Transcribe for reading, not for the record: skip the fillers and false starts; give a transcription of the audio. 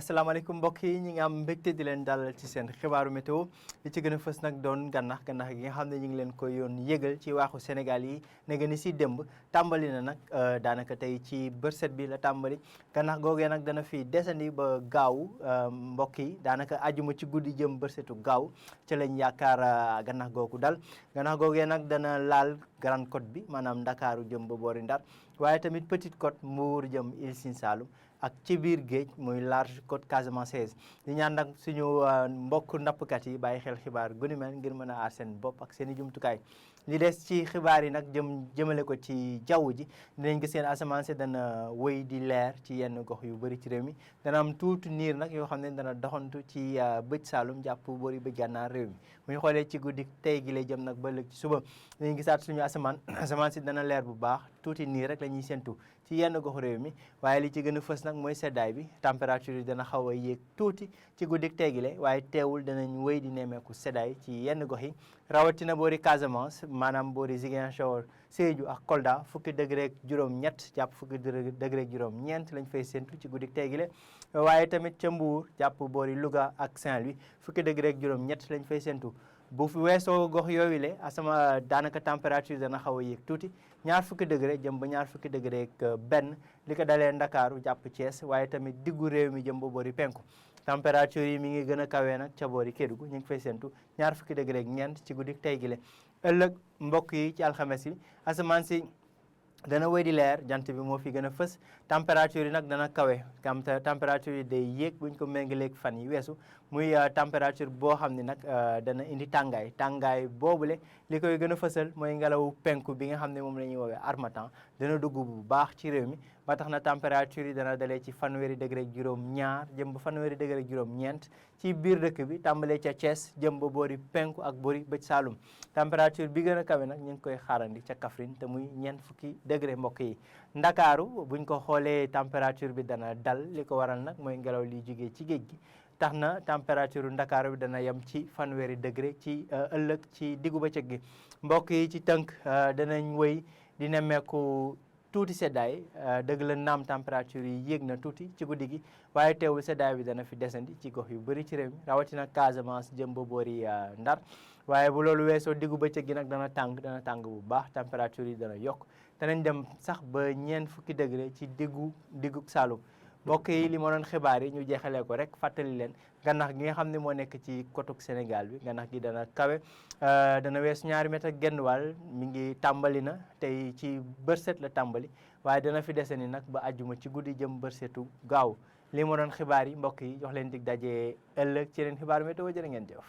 asalaamaaleykum mbokk yi ñi ngi am mbégte di leen dalal ci seen xibaaru météo li ci gën a fës nag doon gannax gi nga xam ne ñu ngi leen koy yoon yëgal ci waaxu Sénégal yi ne nga ni si démb tàmbali na nag daanaka tey ci bërset bi la tàmbali gannax googee nag dana fi desandi ba gaaw mbokk yi daanaka ajuma ci guddi jëm bërsetu gaaw ci lañ yaakaar gannax googu dal gannax googee nag dana laal Grande Côte bi maanaam Ndakaaru jëm ba boori Ndar waaye tamit Petite Côte Mbour jëm Île Sine Saloum ak ci biir géej muy large côte casamançaise di ñaan nag suñu mbokk nappkat yi bàyyi xel xibaar gu ni mel ngir mën a aar seen bopp ak seen i jumtukaay li des ci xibaar yi nag jëmale ko ci jaww ji dinañ gis seen asamaan si dana wëy di leer ci yenn gox yu bëri ci réew mi dana am tuuti niir nag yoo xam ne dana doxantu ci bëj Saalum jàpp boori bëj gànnaar réew mi bu ñu xoolee ci guddi tey gi lay jëm nag ba ëllëg ci suba dinañ gisaat suñu asamaan si dana leer bu baax tuuti niir rek la ñuy séntu ci yenn gox réew mi waaye li ci gën a fës nag mooy seddaay bi température yi dana xaw a yéeg tuuti ci guddik teegile waaye teewul danañ wéy di nemmeeku seddaay ci yenn gox yi rawatina boori Casamance maanaam boori Ziguinchor Sédhiou ak Kolda fukki degré ak juróom-ñett jàpp fukki degré ak juróom-ñeent lañ fay séntu ci guddik teegile waaye tamit ca Mbour jàpp boori Louga ak Saint-Louis fukki degré ak juróom-ñett lañ fay séntu bu fi weesoo gox yooyu le daanaka température dana xaw a yéeg tuuti ñaar fukki degré jëm ba ñaar fukki degré ak benn li ko dalee Ndakaaru jàpp Thiès waaye tamit diggu réew mi jëm ba boori penku température yi mi ngi gën a kawee nag ca boori Kédougou ñu ngi fay séntu ñaar fukki degré ak ñeent ci guddi tey gi le ëllëg mbokk yi ci alxames yi asamaan si dana wéy di leer jant bi moo fi gën a fës température yi nag dana kawe température yi day yéeg buñ ko méngaleeg fan yi weesu muy température boo xam ne nag dana indi tàngaay boobule li koy gën a fësal mooy ngelaw penku bi nga xam ne moom la ñuy woowee harmattan dana dugg bu baax ci réew mi ba tax na température yi dana dalee ci fanweeri degré ak juróom-ñaar jëm ba fanweeri degré ak juróom-ñeent ci biir dëkk bi tàmbalee ca Thiès jëm ba boori penku ak boori bëj Saalum température bi gën a kawe nag ñu ngi koy xaarandi ca Kaffrine te muy ñeent fukki degré mbokk yi Ndakaaru buñ ko xoolee température bi dana dal li ko waral nag mooy ngelaw li jógee ci géej gi tax na température Ndakaaru bi dana yem ci fanweeri degré ci ëllëg ci diggu bëccëg gi mbokk yi ci tënk danañ wëy di nemmeeku tuuti seddaay dëgg la naam température yi yéeg na tuuti ci guddi gi waaye teewul seddaay bi dana fi desandi ci gox yu bëri ci réew mi rawatina Casamance jëm ba boori Ndar waaye bu loolu weesoo diggu bëccëg gi nag dana tàng bu baax température yi dana yokk danañ dem sax ba ñeent fukki degré ci diggu Saalum mbokk yi li ma doon xibaar yi ñu jeexalee ko rek fàttali leen gannax gi nga xam ne moo nekk ci kotuk Sénégal bi gannax gi dana kawe dana weesu 2 mètre ak genn wàll mi ngi tàmbali na tey ci bërset la tàmbali waaye dana fi dese ni nag ba àjjuma ci guddi jëm bërsetu gaaw li ma doon xibaar yi mbokk yi jox leen dig daje ëllëg ci yeneen xibaar météo jërë ngeen jëf